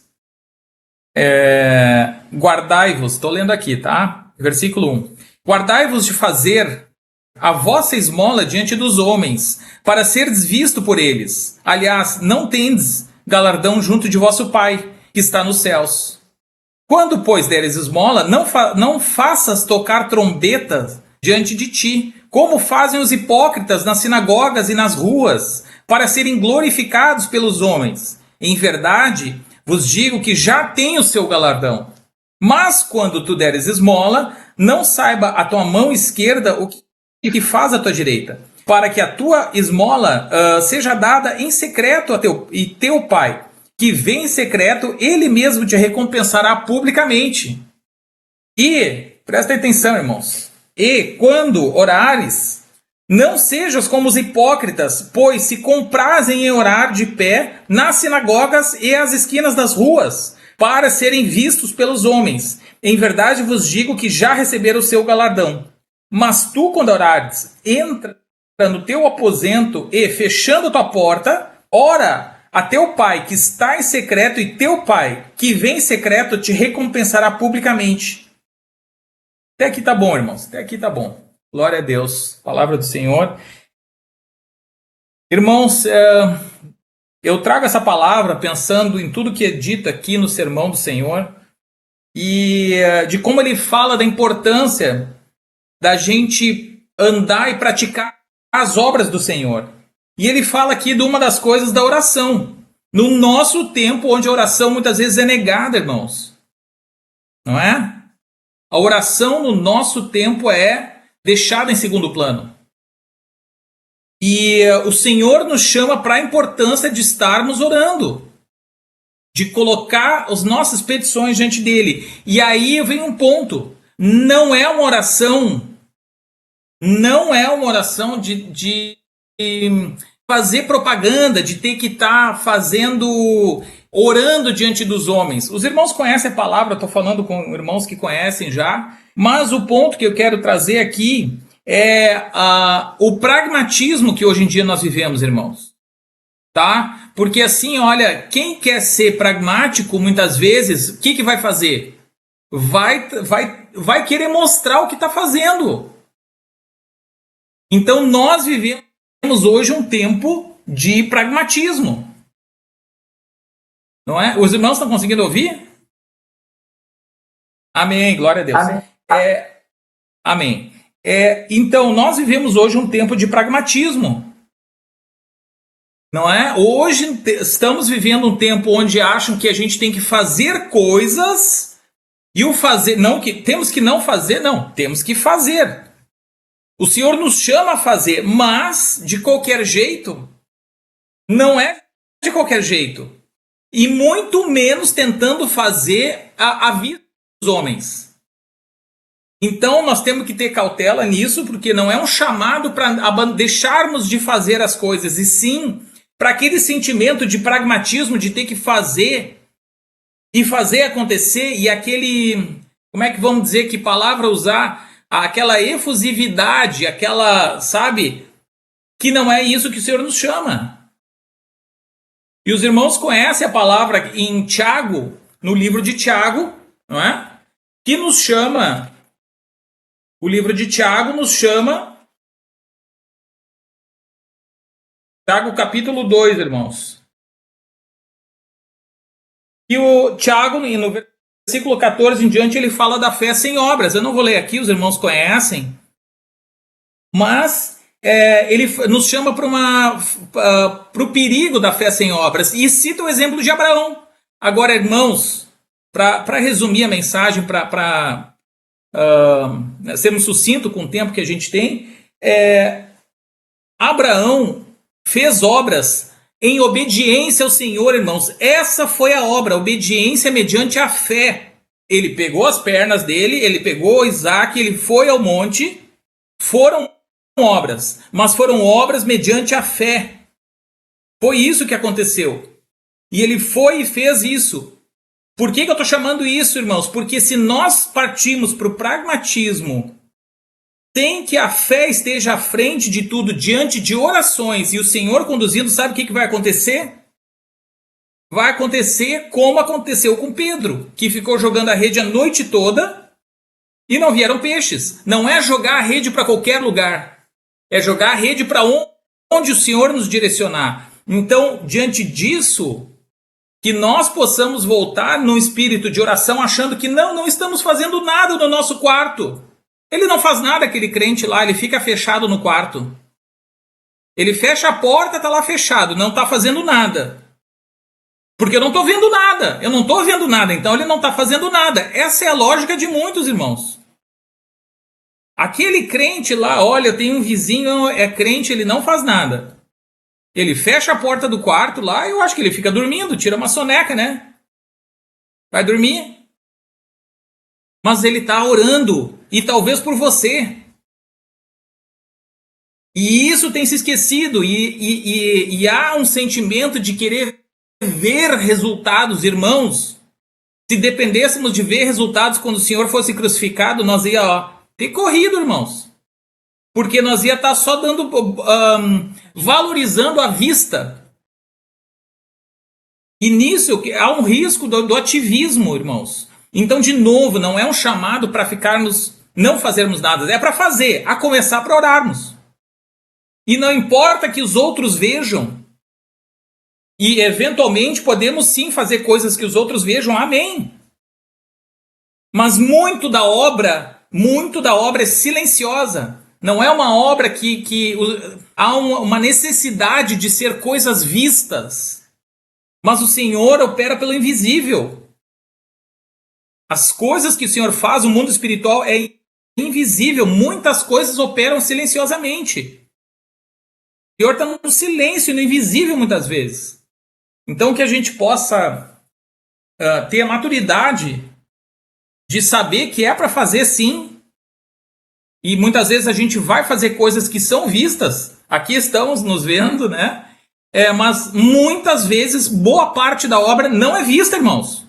Guardai-vos, estou lendo aqui, tá? Versículo 1. Guardai-vos de fazer a vossa esmola diante dos homens, para seres visto por eles. Aliás, não tendes galardão junto de vosso Pai, que está nos céus. Quando, pois, deres esmola, não faças tocar trombetas diante de ti, como fazem os hipócritas nas sinagogas e nas ruas, para serem glorificados pelos homens. Em verdade, vos digo que já tem o seu galardão. Mas quando tu deres esmola, não saiba a tua mão esquerda o que faz a tua direita, para que a tua esmola seja dada em secreto a teu Pai, que vem em secreto, Ele mesmo te recompensará publicamente. E, presta atenção, irmãos, e quando orares, não sejas como os hipócritas, pois se comprazem em orar de pé nas sinagogas e às esquinas das ruas, para serem vistos pelos homens. Em verdade vos digo que já receberam o seu galardão. Mas tu, quando orares, entra no teu aposento e, fechando tua porta, ora a teu Pai que está em secreto, e teu Pai que vem em secreto te recompensará publicamente. Até aqui tá bom, irmãos. Até aqui tá bom. Glória a Deus. Palavra do Senhor. Irmãos, eu trago essa palavra pensando em tudo que é dito aqui no sermão do Senhor e de como ele fala da importância da gente andar e praticar as obras do Senhor. E ele fala aqui de uma das coisas da oração. No nosso tempo, onde a oração muitas vezes é negada, irmãos. Não é? A oração no nosso tempo é deixada em segundo plano. E o Senhor nos chama para a importância de estarmos orando, de colocar as nossas petições diante dele. E aí vem um ponto. Não é uma oração de fazer propaganda, de ter que estar orando diante dos homens. Os irmãos conhecem a palavra, eu estou falando com irmãos que conhecem já, mas o ponto que eu quero trazer aqui é o pragmatismo que hoje em dia nós vivemos, irmãos. Tá? Porque assim, olha, quem quer ser pragmático, muitas vezes, o que vai fazer? Vai querer mostrar o que está fazendo. Então nós vivemos temos hoje um tempo de pragmatismo. Não é? Os irmãos estão conseguindo ouvir? Amém, glória a Deus. Amém. Então, nós vivemos hoje um tempo de pragmatismo. Não é? Hoje estamos vivendo um tempo onde acham que a gente tem que fazer coisas e o fazer, não que temos que não fazer, não, temos que fazer. O Senhor nos chama a fazer, mas de qualquer jeito, não é de qualquer jeito. E muito menos tentando fazer a vida dos homens. Então nós temos que ter cautela nisso, porque não é um chamado para deixarmos de fazer as coisas, e sim para aquele sentimento de pragmatismo de ter que fazer e fazer acontecer, e aquele, como é que vamos dizer, que palavra usar? Aquela efusividade, aquela, sabe, que não é isso que o Senhor nos chama. E os irmãos conhecem a palavra em Tiago, no livro de Tiago, não é? Que nos chama, o livro de Tiago nos chama, Tiago capítulo 2, irmãos. E o Tiago, no versículo 14 em diante, ele fala da fé sem obras. Eu não vou ler aqui, os irmãos conhecem. Mas ele nos chama para o perigo da fé sem obras. E cita o exemplo de Abraão. Agora, irmãos, para resumir a mensagem, para sermos sucintos com o tempo que a gente tem, Abraão fez obras em obediência ao Senhor, irmãos. Essa foi a obra, obediência mediante a fé. Ele pegou as pernas dele, ele pegou Isaac, ele foi ao monte. Foram obras, mas foram obras mediante a fé. Foi isso que aconteceu. E ele foi e fez isso. Por que eu estou chamando isso, irmãos? Porque se nós partimos para o pragmatismo, sem que a fé esteja à frente de tudo, diante de orações, e o Senhor conduzindo, sabe o que vai acontecer? Vai acontecer como aconteceu com Pedro, que ficou jogando a rede a noite toda e não vieram peixes. Não é jogar a rede para qualquer lugar, é jogar a rede para onde o Senhor nos direcionar. Então, diante disso, que nós possamos voltar no espírito de oração achando que não estamos fazendo nada no nosso quarto. Ele não faz nada, aquele crente lá, ele fica fechado no quarto. Ele fecha a porta, está lá fechado, não está fazendo nada. Porque eu não estou vendo nada, eu não estou vendo nada, então ele não está fazendo nada. Essa é a lógica de muitos, irmãos. Aquele crente lá, olha, eu tenho um vizinho, é crente, ele não faz nada. Ele fecha a porta do quarto lá, eu acho que ele fica dormindo, tira uma soneca, né? Vai dormir. Mas ele está orando, e talvez por você. E isso tem se esquecido, e há um sentimento de querer ver resultados, irmãos. Se dependêssemos de ver resultados quando o Senhor fosse crucificado, nós ia ter corrido, irmãos. Porque nós ia estar só dando, valorizando a vista. E nisso há um risco do ativismo, irmãos. Então, de novo, não é um chamado para não fazermos nada, é para fazer, a começar para orarmos. E não importa que os outros vejam. E eventualmente podemos sim fazer coisas que os outros vejam, amém. Mas muito da obra é silenciosa. Não é uma obra que há uma necessidade de ser coisas vistas. Mas o Senhor opera pelo invisível. As coisas que o Senhor faz, o mundo espiritual é invisível. Muitas coisas operam silenciosamente. O Senhor está no silêncio, no invisível muitas vezes. Então que a gente possa ter a maturidade de saber que é para fazer sim. E muitas vezes a gente vai fazer coisas que são vistas. Aqui estamos nos vendo, né? Mas muitas vezes boa parte da obra não é vista, irmãos.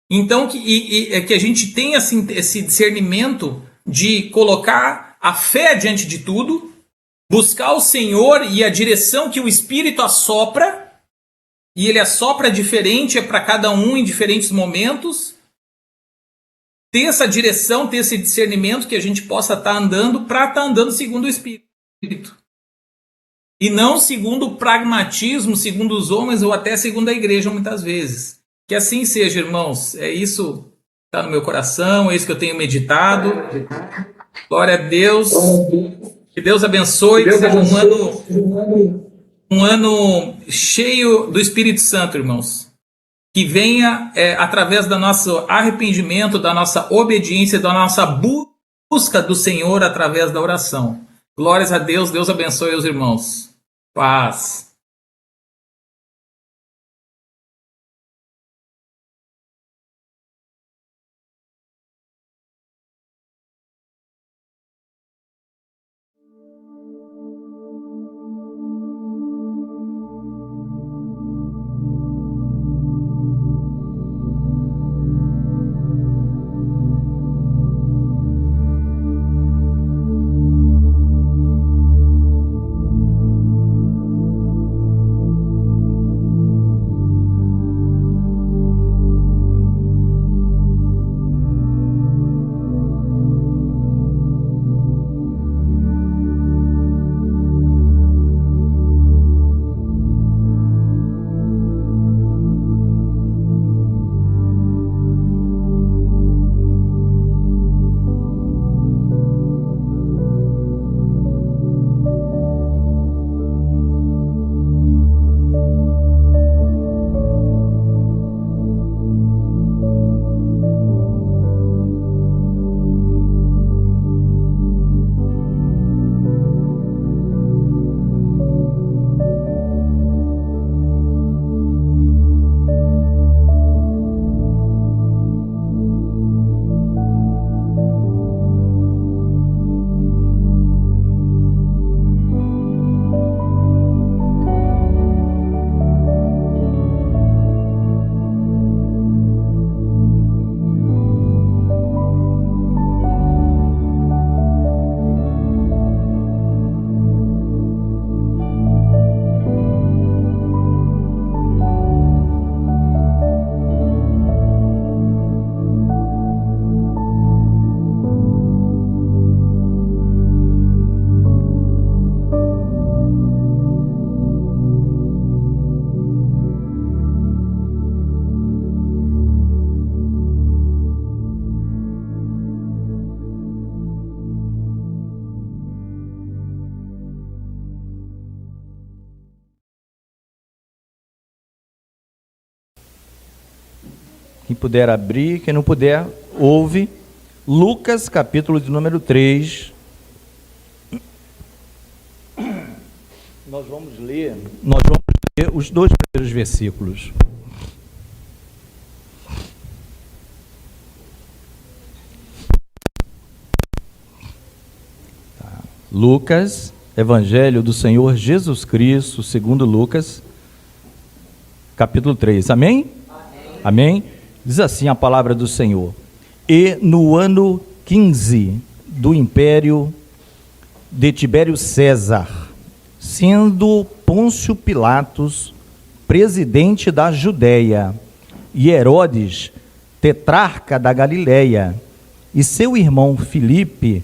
Então que a gente tenha assim, esse discernimento de colocar a fé diante de tudo, buscar o Senhor e a direção que o Espírito assopra, e ele assopra diferente para cada um em diferentes momentos, ter essa direção, ter esse discernimento que a gente possa estar andando para estar andando segundo o Espírito. e não segundo o pragmatismo, segundo os homens ou até segundo a igreja muitas vezes. Que assim seja, irmãos. É isso que está no meu coração, é isso que eu tenho meditado. Glória a Deus. Que Deus abençoe, que seja um ano cheio do Espírito Santo, irmãos. Que venha através do nosso arrependimento, da nossa obediência, da nossa busca do Senhor através da oração. Glórias a Deus, Deus abençoe os irmãos. Paz. Quem puder abrir, quem não puder, ouve. Lucas, capítulo de número 3. Nós vamos ler os 2 primeiros versículos. Lucas, Evangelho do Senhor Jesus Cristo, segundo Lucas, capítulo 3. Amém? Amém? Diz assim a palavra do Senhor: E no ano 15 do império de Tibério César, sendo Pôncio Pilatos presidente da Judéia, e Herodes tetrarca da Galileia, e seu irmão Filipe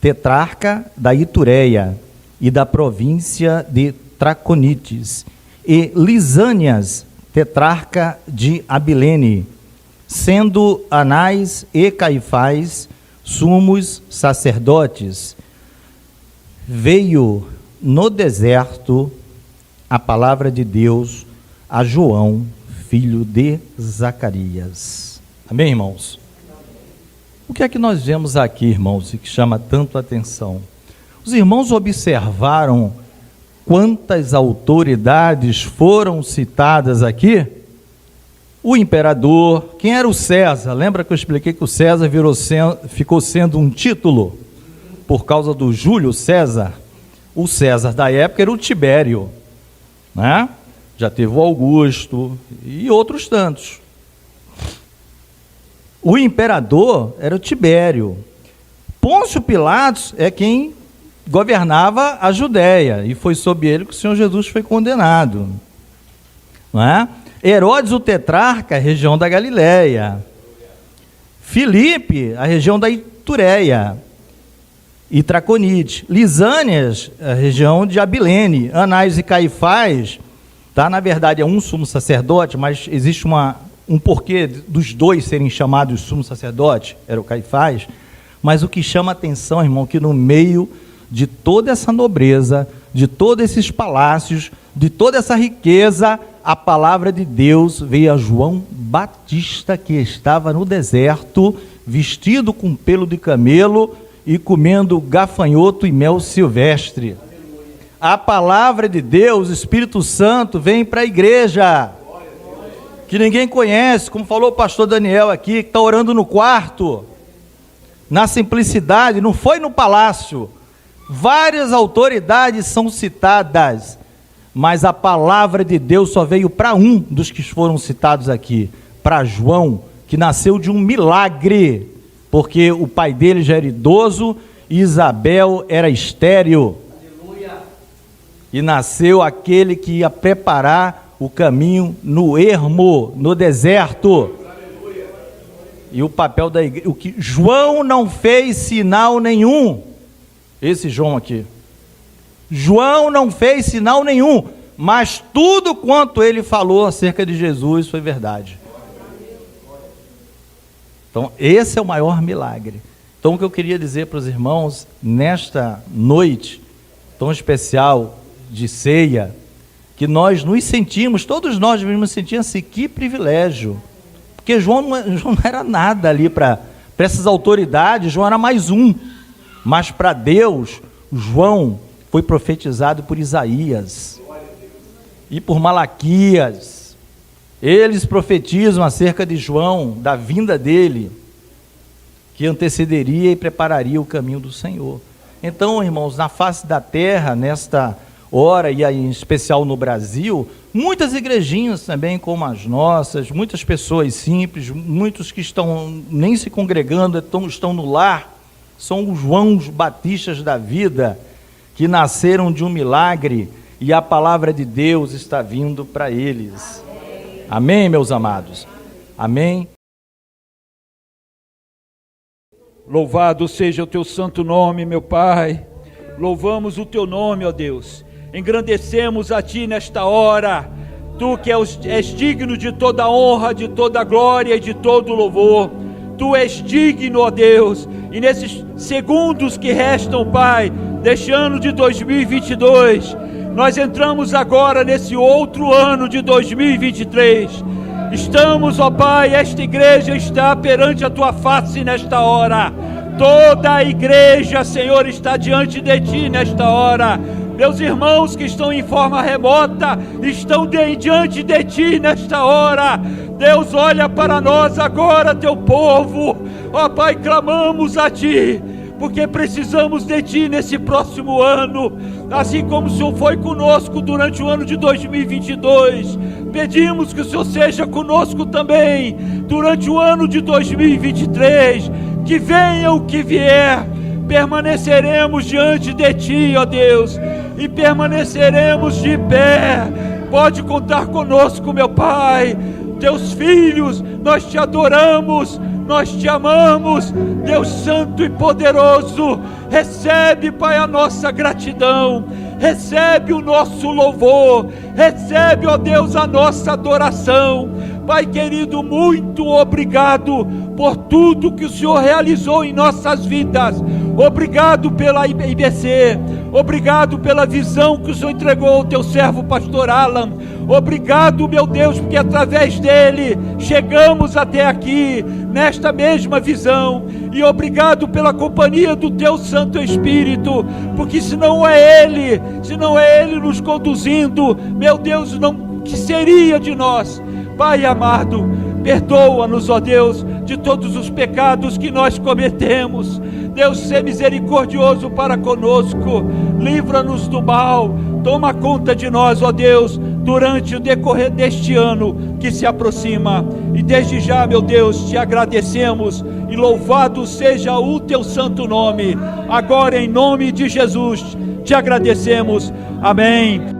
tetrarca da Itureia e da província de Traconites, e Lisânias tetrarca de Abilene, sendo Anás e Caifás sumos sacerdotes, veio no deserto a palavra de Deus a João, filho de Zacarias. Amém, irmãos? O que é que nós vemos aqui, irmãos, e que chama tanto a atenção? Os irmãos observaram quantas autoridades foram citadas aqui? O imperador, quem era o César? Lembra que eu expliquei que o César ficou sendo um título por causa do Júlio César? O César da época era o Tibério, né? Já teve o Augusto e outros tantos. O imperador era o Tibério. Pôncio Pilatos é quem governava a Judéia, e foi sob ele que o Senhor Jesus foi condenado, não é? Herodes o tetrarca, a região da Galileia. Filipe, a região da Itureia. e Traconite. Lisânias, a região de Abilene. Anás e Caifás, tá? Na verdade é um sumo sacerdote, mas existe um porquê dos dois serem chamados sumo sacerdote, era o Caifás. Mas o que chama a atenção, irmão, que no meio de toda essa nobreza, de todos esses palácios, de toda essa riqueza, a palavra de Deus veio a João Batista, que estava no deserto, vestido com pelo de camelo e comendo gafanhoto e mel silvestre. A palavra de Deus, o Espírito Santo, vem para a igreja, que ninguém conhece, como falou o pastor Daniel aqui, que está orando no quarto, na simplicidade, não foi no palácio. Várias autoridades são citadas, mas a palavra de Deus só veio para um dos que foram citados aqui, para João, que nasceu de um milagre, porque o pai dele já era idoso e Isabel era estéril. E nasceu aquele que ia preparar o caminho no ermo, no deserto. E o papel da igreja, o que João não fez sinal nenhum. Esse João aqui. João não fez sinal nenhum, mas tudo quanto ele falou acerca de Jesus foi verdade. Então, esse é o maior milagre. Então, o que eu queria dizer para os irmãos, nesta noite tão especial de ceia, que nós nos sentimos, todos nós nos sentimos assim, que privilégio. Porque João não era nada ali para essas autoridades, João era mais um. Mas para Deus, João foi profetizado por Isaías e por Malaquias. Eles profetizam acerca de João, da vinda dele, que antecederia e prepararia o caminho do Senhor. Então, irmãos, na face da terra, nesta hora, e aí em especial no Brasil, muitas igrejinhas também como as nossas, muitas pessoas simples, muitos que estão nem se congregando, estão no lar, são os Joãos Batistas da vida, que nasceram de um milagre, e a palavra de Deus está vindo para eles. Amém, meus amados? Amém? Louvado seja o teu santo nome, meu Pai. Louvamos o teu nome, ó Deus. Engrandecemos a ti nesta hora. Tu que és digno de toda honra, de toda glória e de todo louvor. Tu és digno, ó Deus. E nesses segundos que restam, Pai, deste ano de 2022, nós entramos agora nesse outro ano de 2023. Estamos, ó Pai, esta igreja está perante a tua face nesta hora. Toda a igreja, Senhor, está diante de ti nesta hora. Meus irmãos que estão em forma remota, estão diante de ti nesta hora. Deus, olha para nós agora, teu povo. Ó Pai, clamamos a ti, porque precisamos de ti nesse próximo ano, assim como o Senhor foi conosco durante o ano de 2022, pedimos que o Senhor seja conosco também, durante o ano de 2023, que venha o que vier, permaneceremos diante de ti, ó Deus, e permaneceremos de pé. Pode contar conosco, meu Pai, teus filhos, nós te adoramos, nós te amamos, Deus Santo e Poderoso. Recebe, Pai, a nossa gratidão, recebe o nosso louvor, recebe, ó Deus, a nossa adoração. Pai querido, muito obrigado por tudo que o Senhor realizou em nossas vidas. Obrigado pela IBC, obrigado pela visão que o Senhor entregou ao teu servo pastor Alan. Obrigado, meu Deus, porque através dele chegamos até aqui, nesta mesma visão. E obrigado pela companhia do teu Santo Espírito, porque se não é ele nos conduzindo, meu Deus, não que seria de nós? Pai amado, perdoa-nos, ó Deus, de todos os pecados que nós cometemos. Deus, sê misericordioso para conosco, livra-nos do mal, toma conta de nós, ó Deus, durante o decorrer deste ano que se aproxima. E desde já, meu Deus, te agradecemos e louvado seja o teu santo nome. Agora, em nome de Jesus, te agradecemos. Amém.